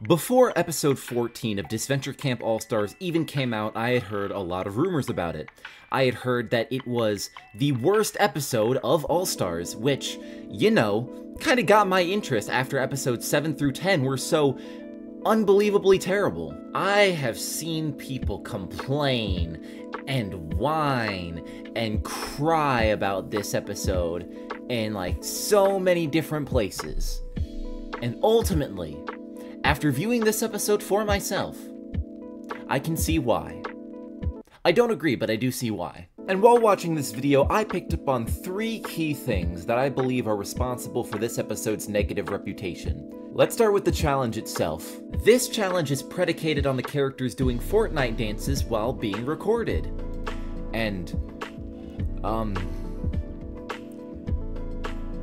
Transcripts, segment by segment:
Before episode 14 of Disventure Camp All-Stars even came out, I had heard a lot of rumors about it. I had heard that it was the worst episode of All-Stars, which, you know, kinda got my interest after episodes 7 through 10 were so unbelievably terrible. I have seen people complain and whine and cry about this episode in like so many different places. And ultimately, after viewing this episode for myself, I can see why. I don't agree, but I do see why. And while watching this video, I picked up on 3 key things that I believe are responsible for this episode's negative reputation. Let's start with the challenge itself. This challenge is predicated on the characters doing Fortnite dances while being recorded. And,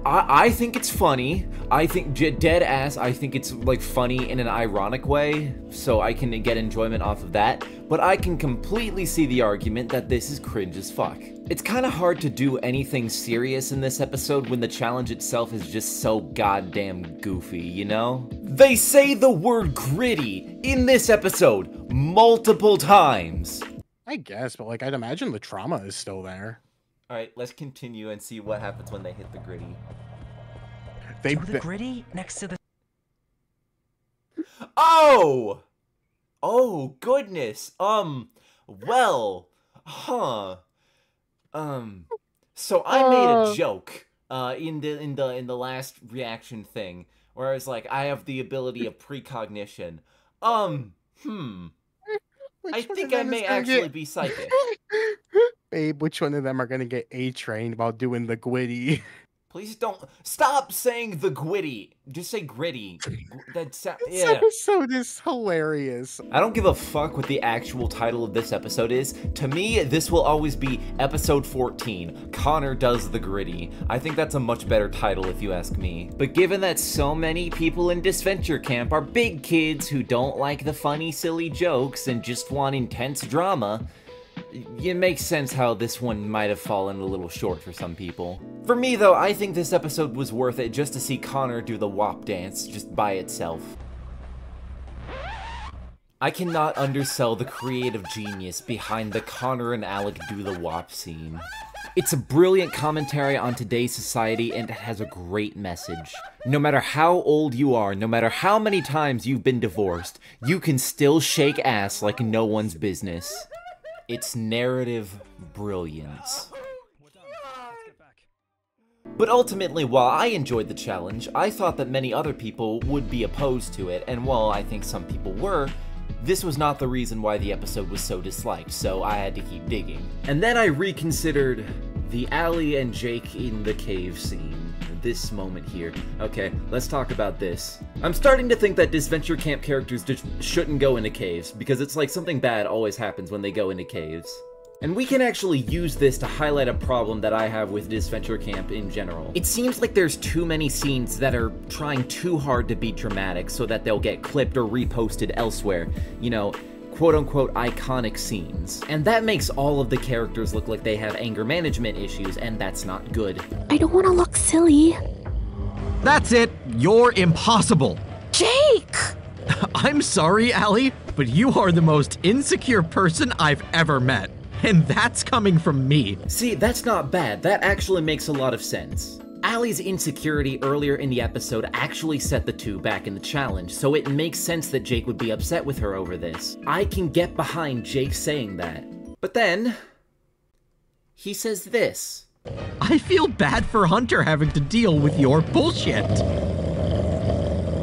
I think it's funny. I think, dead ass, I think it's, like, funny in an ironic way, so I can get enjoyment off of that, but I can completely see the argument that this is cringe as fuck. It's kinda hard to do anything serious in this episode when the challenge itself is just so goddamn goofy, you know? They say the word gritty in this episode multiple times! I guess, but, like, I'd imagine the trauma is still there. Alright, let's continue and see what happens when they hit the gritty. The gritty next to the... Oh! Oh, goodness. Well, huh. So I made a joke, in the last reaction thing, where I was like, I have the ability of precognition. I think I may actually be psychic. Babe, which one of them are gonna get A-trained while doing the gwitty? Please don't stop saying the gwitty. Just say gritty. That's yeah. This episode is hilarious. I don't give a fuck what the actual title of this episode is. To me, this will always be episode 14. Connor does the gritty. I think that's a much better title if you ask me. But given that so many people in Disventure Camp are big kids who don't like the funny, silly jokes and just want intense drama, it makes sense how this one might have fallen a little short for some people. For me though, I think this episode was worth it just to see Connor do the WAP dance just by itself. I cannot undersell the creative genius behind the Connor and Alec do the WAP scene. It's a brilliant commentary on today's society and it has a great message. No matter how old you are, no matter how many times you've been divorced, you can still shake ass like no one's business. It's narrative brilliance. But ultimately, while I enjoyed the challenge, I thought that many other people would be opposed to it, and while I think some people were, this was not the reason why the episode was so disliked, so I had to keep digging. And then I reconsidered the Allie and Jake in the cave scene. This moment here. Okay, let's talk about this. I'm starting to think that Disventure Camp characters just shouldn't go into caves, because it's like something bad always happens when they go into caves. And we can actually use this to highlight a problem that I have with Disventure Camp in general. It seems like there's too many scenes that are trying too hard to be dramatic so that they'll get clipped or reposted elsewhere. You know, quote-unquote iconic scenes. And that makes all of the characters look like they have anger management issues, and that's not good. I don't want to look silly. That's it. You're impossible. Jake! I'm sorry, Allie, but you are the most insecure person I've ever met. And that's coming from me. See, that's not bad. That actually makes a lot of sense. Allie's insecurity earlier in the episode actually set the two back in the challenge, so it makes sense that Jake would be upset with her over this. I can get behind Jake saying that. But then, he says this. I feel bad for Hunter having to deal with your bullshit.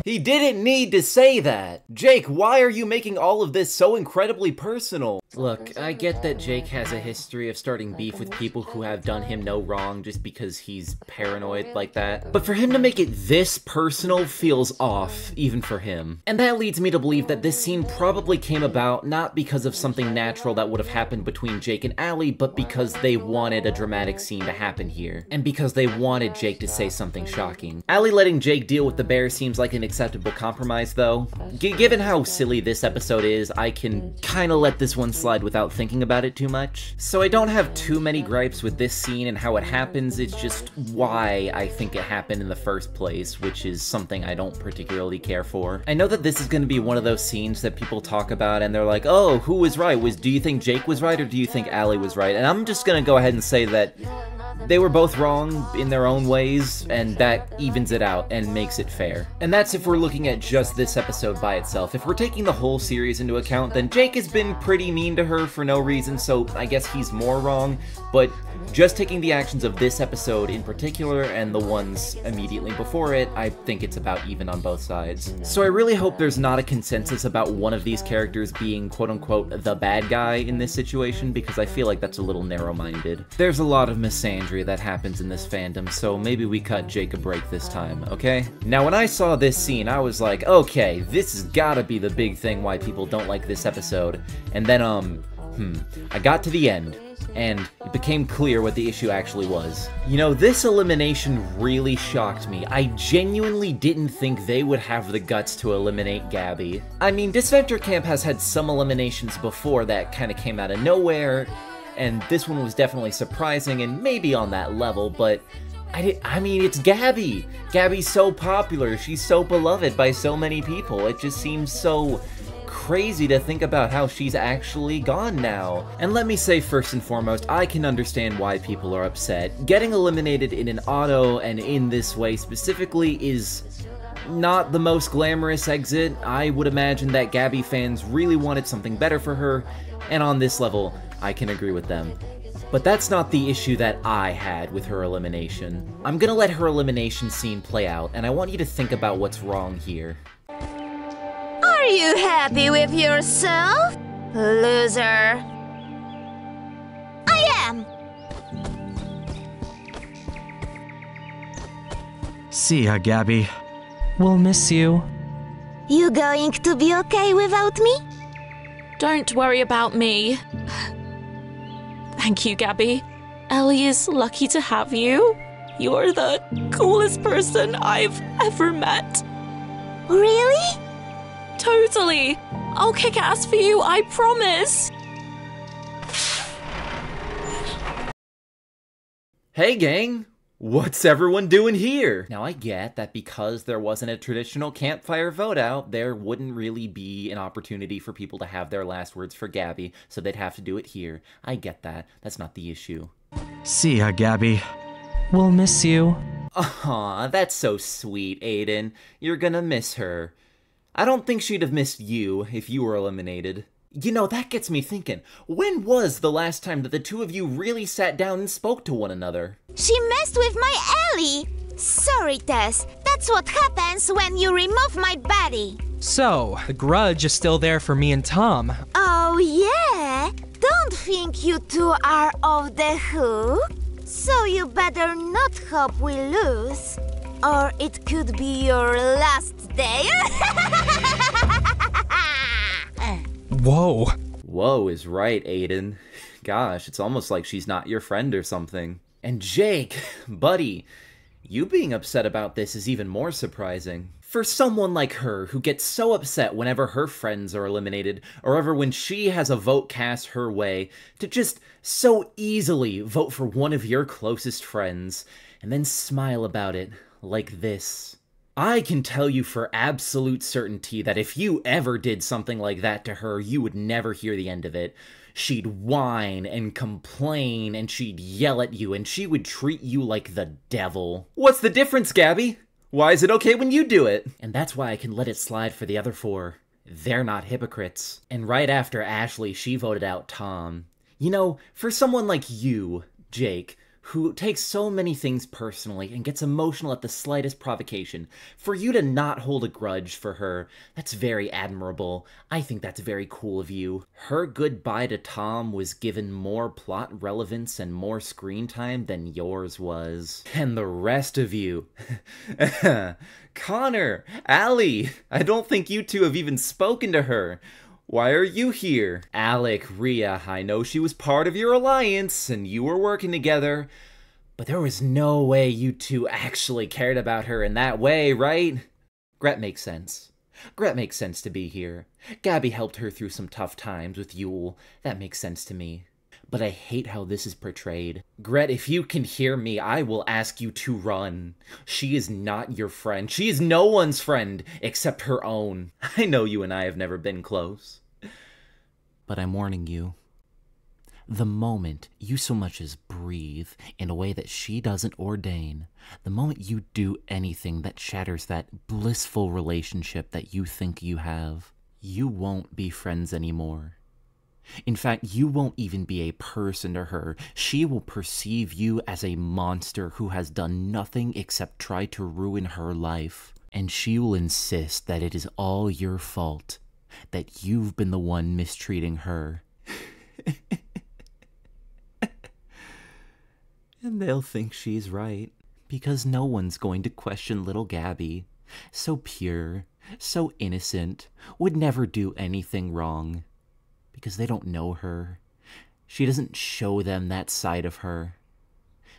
He didn't need to say that. Jake, why are you making all of this so incredibly personal? Look, I get that Jake has a history of starting beef with people who have done him no wrong just because he's paranoid like that. But for him to make it this personal feels off, even for him. And that leads me to believe that this scene probably came about not because of something natural that would have happened between Jake and Allie, but because they wanted a dramatic scene to happen here. And because they wanted Jake to say something shocking. Allie letting Jake deal with the bear seems like an acceptable compromise, though. Given how silly this episode is, I can kinda let this one slide without thinking about it too much. So I don't have too many gripes with this scene and how it happens, it's just why I think it happened in the first place, which is something I don't particularly care for. I know that this is gonna be one of those scenes that people talk about and they're like, oh, who was right? Do you think Jake was right or do you think Allie was right? And I'm just gonna go ahead and say that they were both wrong in their own ways, and that evens it out and makes it fair. And that's if we're looking at just this episode by itself. If we're taking the whole series into account, then Jake has been pretty mean to her for no reason, so I guess he's more wrong, but just taking the actions of this episode in particular and the ones immediately before it, I think it's about even on both sides. So I really hope there's not a consensus about one of these characters being quote-unquote the bad guy in this situation, because I feel like that's a little narrow-minded. There's a lot of misandry that happens in this fandom, so maybe we cut Jake a break this time, okay? Now when I saw this scene, I was like, okay, this has gotta be the big thing why people don't like this episode. And then, I got to the end, and it became clear what the issue actually was. You know, this elimination really shocked me. I genuinely didn't think they would have the guts to eliminate Gabby. I mean, Disventure Camp has had some eliminations before that kind of came out of nowhere, and this one was definitely surprising and maybe on that level, but I mean, it's Gabby! Gabby's so popular, she's so beloved by so many people, it just seems so crazy to think about how she's actually gone now. And let me say first and foremost, I can understand why people are upset. Getting eliminated in an auto and in this way specifically is not the most glamorous exit. I would imagine that Gabby fans really wanted something better for her, and on this level, I can agree with them. But that's not the issue that I had with her elimination. I'm gonna let her elimination scene play out, and I want you to think about what's wrong here. Are you happy with yourself, loser? I am! See ya, Gabby. We'll miss you. You going to be okay without me? Don't worry about me. Thank you, Gabby. Ellie is lucky to have you. You're the coolest person I've ever met. Really? Totally. I'll kick ass for you, I promise. Hey gang! What's everyone doing here? Now I get that because there wasn't a traditional campfire vote out, there wouldn't really be an opportunity for people to have their last words for Gabby, so they'd have to do it here. I get that. That's not the issue. See ya, Gabby. We'll miss you. Aw, that's so sweet, Aiden. You're gonna miss her. I don't think she'd have missed you if you were eliminated. You know, that gets me thinking, when was the last time that the two of you really sat down and spoke to one another? She messed with my Ellie! Sorry, Tess. That's what happens when you remove my body. So, the grudge is still there for me and Tom. Oh, yeah? Don't think you two are off the hook. So you better not hope we lose. Or it could be your last day. Whoa. Whoa is right, Aiden. Gosh, it's almost like she's not your friend or something. And Jake, buddy, you being upset about this is even more surprising. For someone like her, who gets so upset whenever her friends are eliminated, or ever when she has a vote cast her way, to just so easily vote for one of your closest friends, and then smile about it like this. I can tell you for absolute certainty that if you ever did something like that to her, you would never hear the end of it. She'd whine and complain, and she'd yell at you, and she would treat you like the devil. What's the difference, Gabby? Why is it okay when you do it? And that's why I can let it slide for the other four. They're not hypocrites. And right after Ashley, she voted out Tom. You know, for someone like you, Jake, who takes so many things personally and gets emotional at the slightest provocation, for you to not hold a grudge for her, that's very admirable. I think that's very cool of you. Her goodbye to Tom was given more plot relevance and more screen time than yours was. And the rest of you... Connor, Allie, I don't think you two have even spoken to her. Why are you here? Alec, Rhea, I know she was part of your alliance, and you were working together, but there was no way you two actually cared about her in that way, right? Gret makes sense. Gret makes sense to be here. Gabby helped her through some tough times with Yule. That makes sense to me. But I hate how this is portrayed. Gret, if you can hear me, I will ask you to run. She is not your friend. She is no one's friend except her own. I know you and I have never been close. But I'm warning you. The moment you so much as breathe in a way that she doesn't ordain, the moment you do anything that shatters that blissful relationship that you think you have, you won't be friends anymore. In fact, you won't even be a person to her. She will perceive you as a monster who has done nothing except try to ruin her life. And she will insist that it is all your fault, that you've been the one mistreating her. And they'll think she's right, because no one's going to question little Gabby. So pure, so innocent, would never do anything wrong. Because they don't know her. She doesn't show them that side of her.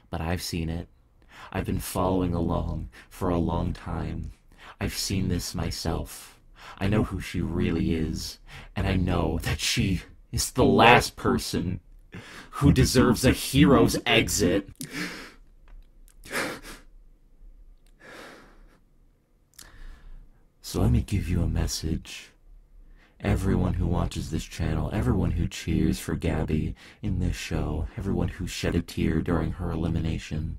But I've seen it. I've been following along for a long time. I've seen this myself. I know who she really is, and I know that she is the last person who deserves a hero's exit. So let me give you a message. Everyone who watches this channel, everyone who cheers for Gabby in this show, everyone who shed a tear during her elimination,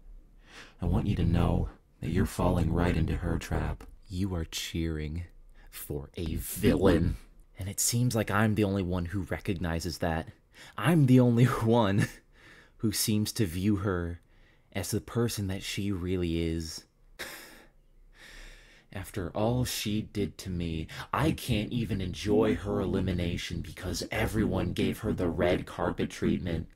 I want you to know that you're falling right into her trap. You are cheering for a villain. And it seems like I'm the only one who recognizes that. I'm the only one who seems to view her as the person that she really is. After all she did to me, I can't even enjoy her elimination because everyone gave her the red carpet treatment.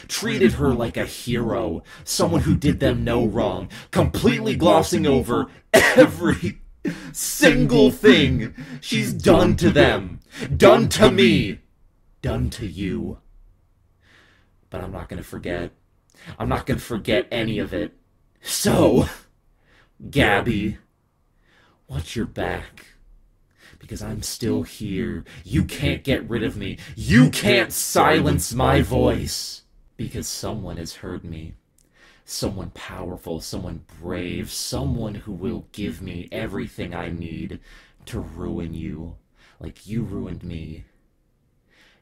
Treated her like a hero, someone who did them no wrong, completely glossing over every single thing she's done to them, done to me, done to you. But I'm not gonna forget. I'm not gonna forget any of it. So, Gabby, watch your back. Because I'm still here. You can't get rid of me. You can't silence my voice. Because someone has heard me. Someone powerful, someone brave, someone who will give me everything I need to ruin you, like you ruined me.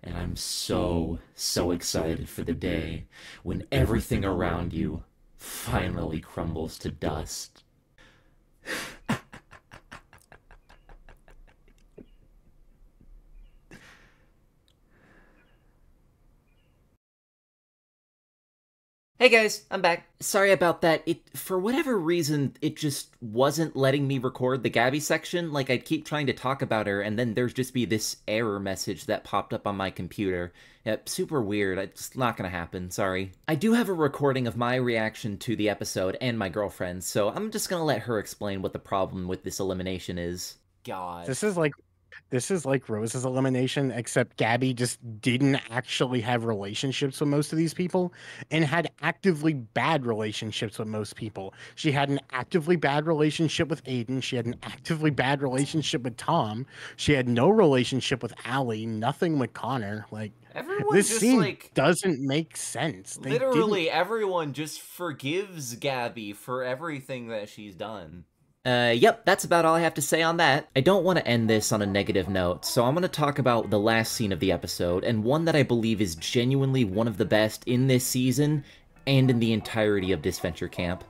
And I'm so excited for the day when everything around you finally crumbles to dust. Hey guys, I'm back. Sorry about that. For whatever reason, it just wasn't letting me record the Gabby section. Like, I'd keep trying to talk about her, and then there'd just be this error message that popped up on my computer. Yep, super weird. It's not gonna happen, sorry. I do have a recording of my reaction to the episode and my girlfriend's, so I'm just gonna let her explain what the problem with this elimination is. God. This is like Rose's elimination, except Gabby just didn't actually have relationships with most of these people and had actively bad relationships with most people. She had an actively bad relationship with Aiden. She had an actively bad relationship with Tom. She had no relationship with Allie, nothing with Connor. Like, everyone this just, scene like, doesn't make sense. Literally, everyone just forgives Gabby for everything that she's done. Yep, that's about all I have to say on that. I don't want to end this on a negative note, so I'm going to talk about the last scene of the episode, and one that I believe is genuinely one of the best in this season, and in the entirety of Disventure Camp.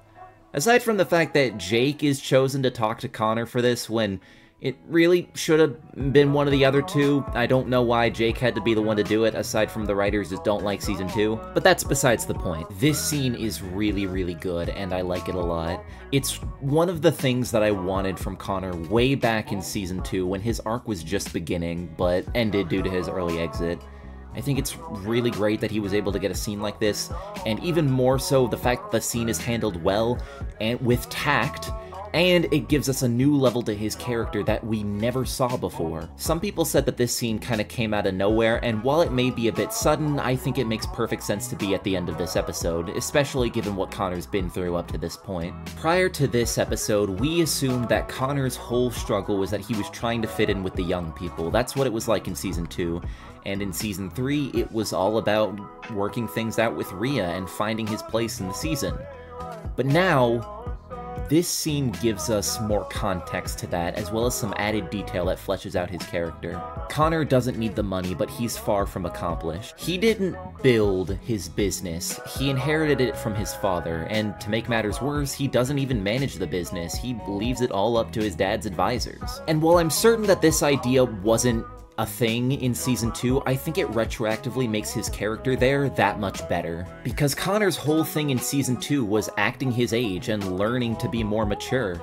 Aside from the fact that Jake is chosen to talk to Connor for this when it really should have been one of the other two. I don't know why Jake had to be the one to do it, aside from the writers just don't like Season 2. But that's besides the point. This scene is really, really good, and I like it a lot. It's one of the things that I wanted from Connor way back in Season 2, when his arc was just beginning, but ended due to his early exit. I think it's really great that he was able to get a scene like this, and even more so the fact that the scene is handled well, and with tact, And it gives us a new level to his character that we never saw before. Some people said that this scene kind of came out of nowhere, and while it may be a bit sudden, I think it makes perfect sense to be at the end of this episode, especially given what Connor's been through up to this point. Prior to this episode, we assumed that Connor's whole struggle was that he was trying to fit in with the young people. That's what it was like in Season 2. And in Season 3, it was all about working things out with Rhea and finding his place in the season. But now, this scene gives us more context to that, as well as some added detail that fleshes out his character. Connor doesn't need the money, but he's far from accomplished. He didn't build his business, he inherited it from his father, and to make matters worse, he doesn't even manage the business, he leaves it all up to his dad's advisors. And while I'm certain that this idea wasn't a thing in Season 2, I think it retroactively makes his character there that much better. Because Connor's whole thing in Season 2 was acting his age and learning to be more mature.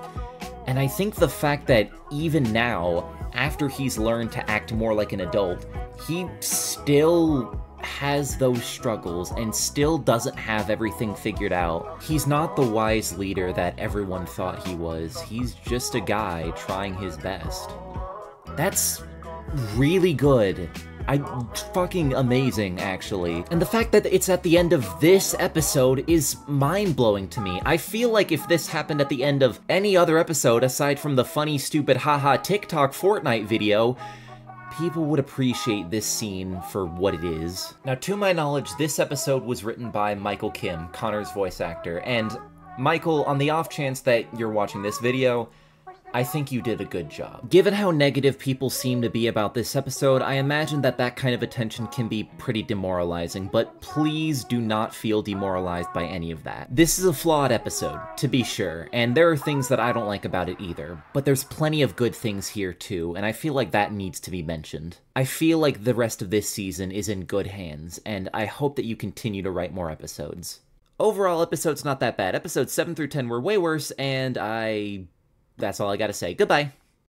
And I think the fact that even now, after he's learned to act more like an adult, he still has those struggles and still doesn't have everything figured out. He's not the wise leader that everyone thought he was. He's just a guy trying his best. That's really good. Fucking amazing, actually. And the fact that it's at the end of this episode is mind-blowing to me. I feel like if this happened at the end of any other episode aside from the funny, stupid, haha TikTok Fortnite video, people would appreciate this scene for what it is. Now, to my knowledge, this episode was written by Michael Kim, Connor's voice actor, and Michael, on the off chance that you're watching this video, I think you did a good job. Given how negative people seem to be about this episode, I imagine that that kind of attention can be pretty demoralizing, but please do not feel demoralized by any of that. This is a flawed episode, to be sure, and there are things that I don't like about it either, but there's plenty of good things here too, and I feel like that needs to be mentioned. I feel like the rest of this season is in good hands, and I hope that you continue to write more episodes. Overall, episode's not that bad. Episodes 7 through 10 were way worse, and that's all I gotta say. Goodbye.